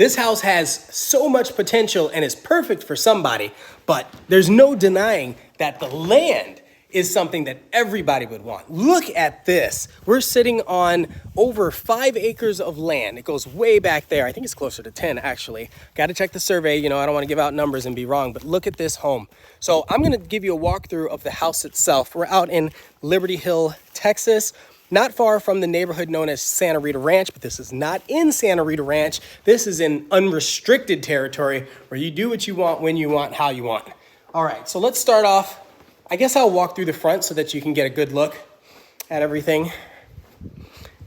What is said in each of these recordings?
This house has so much potential and is perfect for somebody, but there's no denying that the land is something that everybody would want. Look at this. We're sitting on over 5 acres of land. It goes way back there. I think it's closer to 10 actually. Got to check the survey. You know, I don't want to give out numbers and be wrong, but look at this home. So I'm going to give you a walkthrough of the house itself. We're out in Liberty Hill, Texas. Not far from the neighborhood known as Santa Rita Ranch, but this is not in Santa Rita Ranch. This is in unrestricted territory where you do what you want, when you want, how you want. All right, so let's start off. I guess I'll walk through the front so that you can get a good look at everything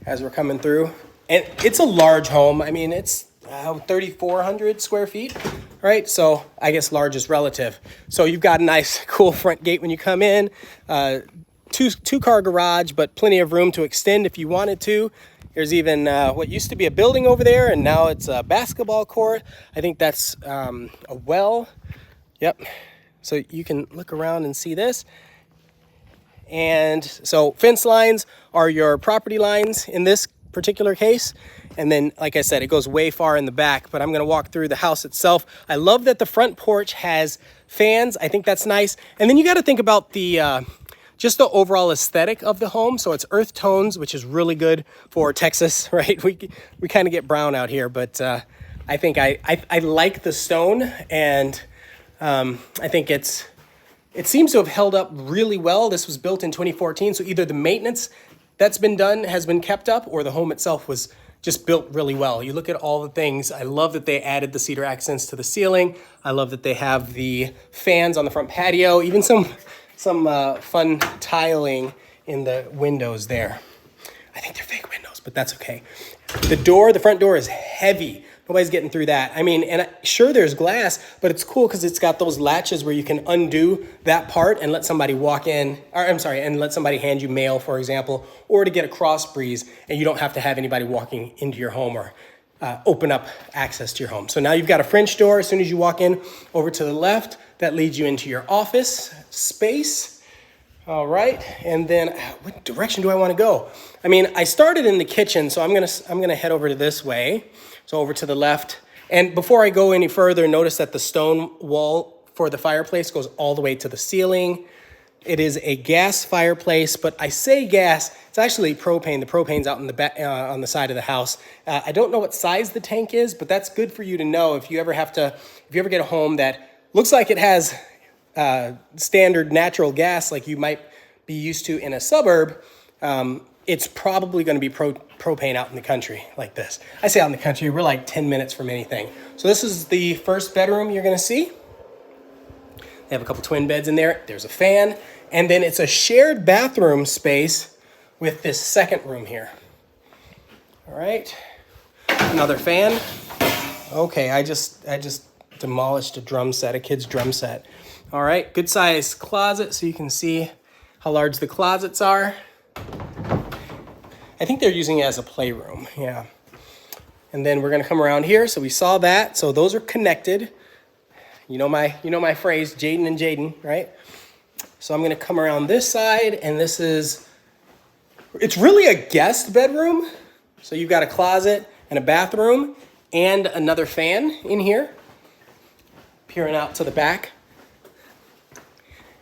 as we're coming through. And it's a large home. I mean, it's 3,400 square feet, right? So I guess large is relative. So you've got a nice, cool front gate when you come in. Two-car garage, but plenty of room to extend if you wanted to. There's even what used to be a building over there, and now it's a basketball court. I think that's a well. Yep. So you can look around and see this. And so fence lines are your property lines in this particular case. And then, like I said, it goes way far in the back, but I'm going to walk through the house itself. I love that the front porch has fans. I think that's nice. And then you got to think about the just the overall aesthetic of the home. So it's earth tones, which is really good for Texas, right? We kind of get brown out here, but I think I like the stone, and I think it seems to have held up really well. This was built in 2014, so either the maintenance that's been done has been kept up, or the home itself was just built really well. You look at all the things. I love that they added the cedar accents to the ceiling. I love that they have the fans on the front patio, even some fun tiling in the windows there. I think they're fake windows, but that's okay. The front door is heavy. Nobody's getting through that. I mean, and sure, there's glass, but it's cool because it's got those latches where you can undo that part and let somebody walk in, and let somebody hand you mail, for example, or to get a cross breeze, and you don't have to have anybody walking into your home or open up access to your home. So now you've got a French door as soon as you walk in. Over to the left, that leads you into your office space. All right, and then what direction do I want to go? I mean, I started in the kitchen, so I'm gonna head over to this way. So over to the left. And before I go any further, notice that the stone wall for the fireplace goes all the way to the ceiling. It is a gas fireplace, but I say gas, it's actually propane. The propane's out in the back, on the side of the house. I don't know what size the tank is, but that's good for you to know if you ever get a home that looks like it has standard natural gas like you might be used to in a suburb. It's probably going to be propane out in the country like this. I say out in the country, we're like 10 minutes from anything. So this is the first bedroom you're going to see. They have a couple twin beds in there. There's a fan. And then it's a shared bathroom space with this second room here. All right. Another fan. Okay, I just demolished a kid's drum set. All right, good size closet so you can see how large the closets are. I think they're using it as a playroom, yeah. And then we're gonna come around here. So we saw that. So those are connected. You know my phrase, Jaden and Jaden, right? So I'm gonna come around this side, and it's really a guest bedroom. So you've got a closet and a bathroom and another fan in here, peering out to the back.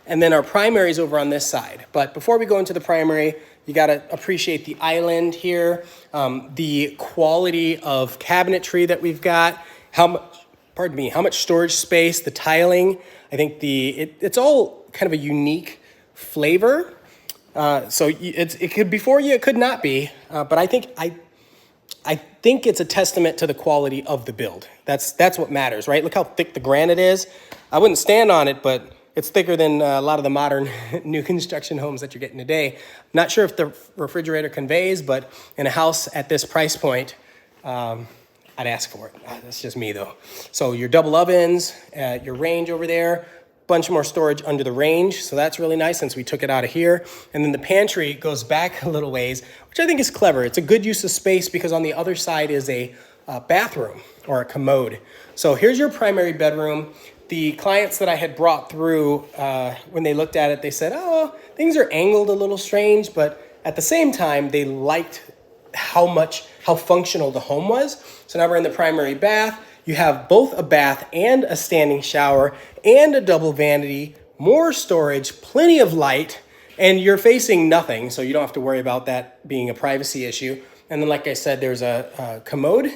And then our primary is over on this side. But before we go into the primary, you got to appreciate the island here, the quality of cabinetry that we've got, how much storage space, the tiling. I think it's all kind of a unique flavor. So it could be for you, it could not be. But I think it's a testament to the quality of the build. That's what matters, right? Look how thick the granite is. I wouldn't stand on it, but it's thicker than a lot of the modern new construction homes that you're getting today. Not sure if the refrigerator conveys, but in a house at this price point, I'd ask for it. That's just me though. So your double ovens, your range over there, bunch more storage under the range. So that's really nice since we took it out of here. And then the pantry goes back a little ways, which I think is clever. It's a good use of space because on the other side is a bathroom or a commode. So here's your primary bedroom. The clients that I had brought through, when they looked at it, they said, oh, things are angled a little strange, but at the same time, they liked how functional the home was. So now we're in the primary bath. You have both a bath and a standing shower and a double vanity, more storage, plenty of light, and you're facing nothing, so you don't have to worry about that being a privacy issue. And then, like I said, there's a commode.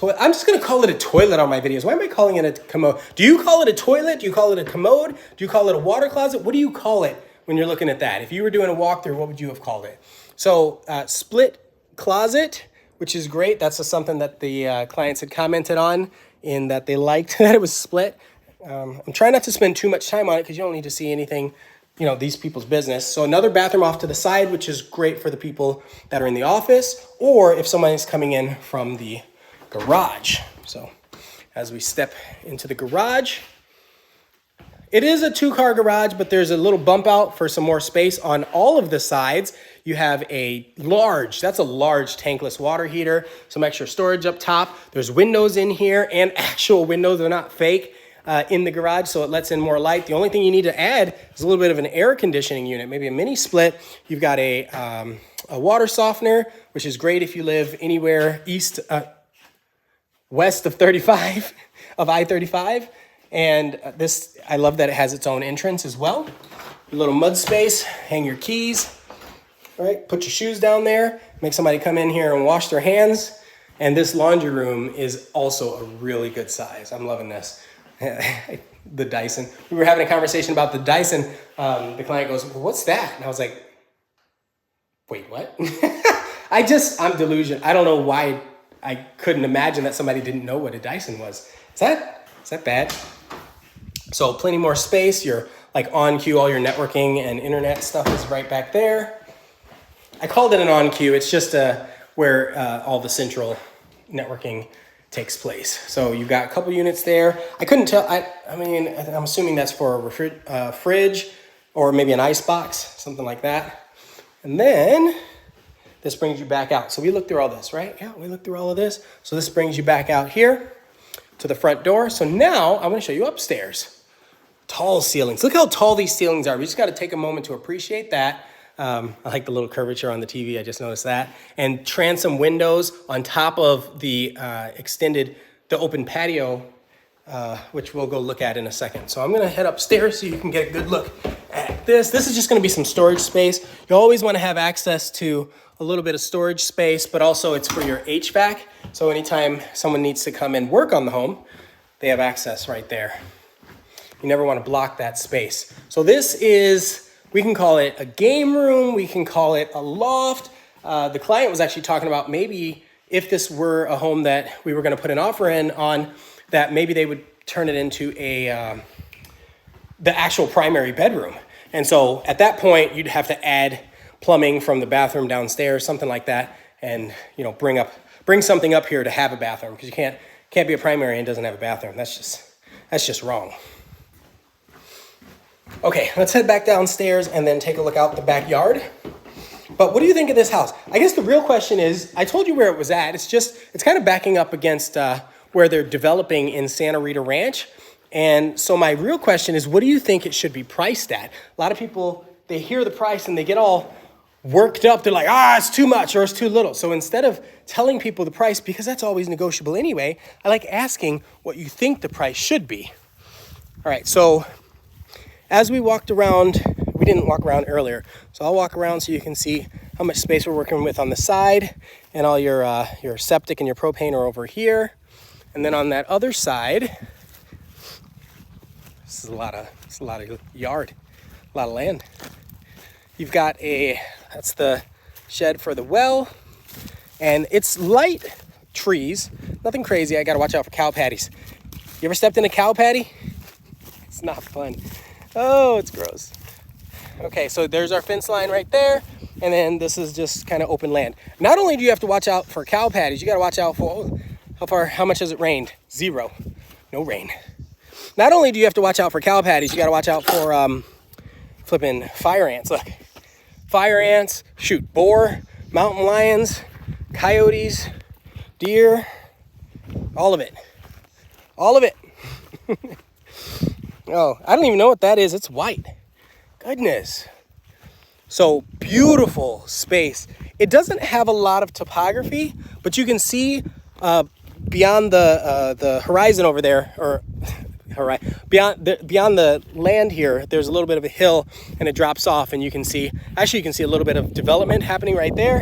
I'm just going to call it a toilet on my videos. Why am I calling it a commode? Do you call it a toilet? Do you call it a commode? Do you call it a water closet? What do you call it when you're looking at that? If you were doing a walkthrough, what would you have called it? So split closet, which is great. That's something that the clients had commented on, in that they liked that it was split. I'm trying not to spend too much time on it because you don't need to see anything, these people's business. So another bathroom off to the side, which is great for the people that are in the office, or if someone is coming in from the garage. So as we step into the garage, it is a 2-car garage, but there's a little bump out for some more space on all of the sides. You have that's a large tankless water heater, some extra storage up top. There's windows in here, and actual windows, they're not fake, in the garage, so it lets in more light. The only thing you need to add is a little bit of an air conditioning unit, maybe a mini split. You've got a water softener, which is great if you live anywhere west of I-35. And this, I love that it has its own entrance as well. A little mud space, hang your keys, all right? Put your shoes down there, make somebody come in here and wash their hands. And this laundry room is also a really good size. I'm loving this. The Dyson. We were having a conversation about the Dyson. The client goes, well, what's that? And I was like, wait, what? I'm delusional. I don't know why I couldn't imagine that somebody didn't know what a Dyson was. Is that bad? So plenty more space. You're like on cue. All your networking and internet stuff is right back there. I called it an on cue. It's just where all the central networking takes place. So you've got a couple units there. I couldn't tell. I'm assuming that's for a fridge or maybe an ice box, something like that. And then this brings you back out. So we looked through all this, right? Yeah, we looked through all of this. So this brings you back out here to the front door. So now I'm going to show you upstairs. Tall ceilings. Look how tall these ceilings are. We just got to take a moment to appreciate that. I like the little curvature on the TV. I just noticed that. And transom windows on top of the open patio, which we'll go look at in a second. So I'm going to head upstairs so you can get a good look at this. This is just going to be some storage space. You always want to have access to a little bit of storage space, but also it's for your HVAC. So anytime someone needs to come and work on the home, they have access right there. You never want to block that space. So this is, we can call it a game room. We can call it a loft. The client was actually talking about maybe if this were a home that we were going to put an offer in on, that maybe they would turn it into the actual primary bedroom. And so at that point, you'd have to add plumbing from the bathroom downstairs, something like that, and bring something up here to have a bathroom, because you can't be a primary and doesn't have a bathroom. That's just wrong. Okay, let's head back downstairs and then take a look out the backyard. But what do you think of this house? I guess the real question is, I told you where it was at. It's kind of backing up against where they're developing in Santa Rita Ranch. And so my real question is, what do you think it should be priced at? A lot of people, they hear the price and they get all worked up. They're like, it's too much or it's too little. So instead of telling people the price, because that's always negotiable anyway, I like asking what you think the price should be. All right, so as we walked around, we didn't walk around earlier, so I'll walk around so you can see how much space we're working with on the side, and all your septic and your propane are over here. And then on that other side, this is a lot of yard, a lot of land. You've got that's the shed for the well, and it's light trees, nothing crazy. I gotta watch out for cow patties. You ever stepped in a cow patty? It's not fun. Oh, it's gross. Okay, so there's our fence line right there, and then this is just kind of open land. Not only do you have to watch out for cow patties, you gotta watch out for, how much has it rained? 0, no rain. Not only do you have to watch out for cow patties, you gotta watch out for flipping fire ants. Look, fire ants, boar, mountain lions, coyotes, deer, all of it. Oh, I don't even know what that is. It's white. Goodness. So beautiful space It doesn't have a lot of topography, but you can see beyond the horizon over there, or beyond the land here, there's a little bit of a hill and it drops off, and you can see a little bit of development happening right there,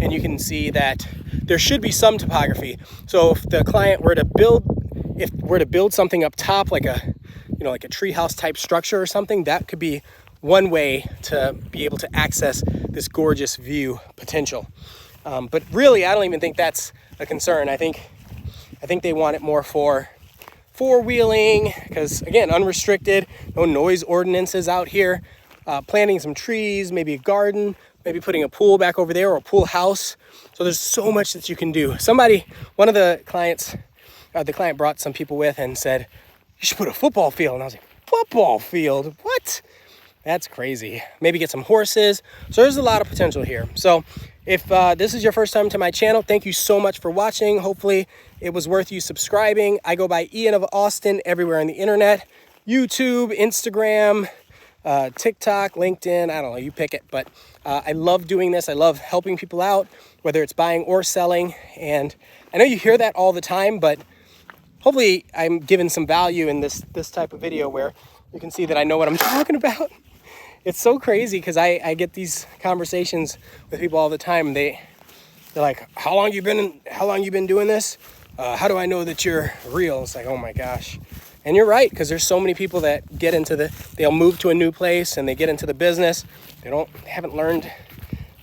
and you can see that there should be some topography. So if the client were to build something up top, like a treehouse type structure or something, that could be one way to be able to access this gorgeous view potential. But really, I don't even think that's a concern. I think they want it more for four-wheeling, because again, unrestricted, no noise ordinances out here, planting some trees, maybe a garden, maybe putting a pool back over there, or a pool house. So there's so much that you can do. One of the clients, the client brought some people with and said, you should put a football field. And I was like, football field? What? That's crazy. Maybe get some horses. So there's a lot of potential here. So if this is your first time to my channel, thank you so much for watching. Hopefully it was worth you subscribing. I go by Ian of Austin everywhere on the internet, YouTube, Instagram, TikTok, LinkedIn, I don't know, you pick it. But I love doing this. I love helping people out, whether it's buying or selling. And I know you hear that all the time, but hopefully I'm giving some value in this type of video where you can see that I know what I'm talking about. It's so crazy because I get these conversations with people all the time. They're like, how long you been doing this? How do I know that you're real? It's like, oh my gosh. And you're right, because there's so many people that they'll move to a new place and they get into the business. They haven't learned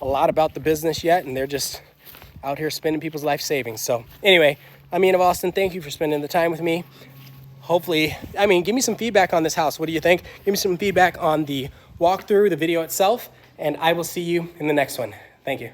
a lot about the business yet, and they're just out here spending people's life savings. So anyway, I'm Ian of Austin. Thank you for spending the time with me. Hopefully, give me some feedback on this house. What do you think? Give me some feedback on the walkthrough, the video itself, and I will see you in the next one. Thank you.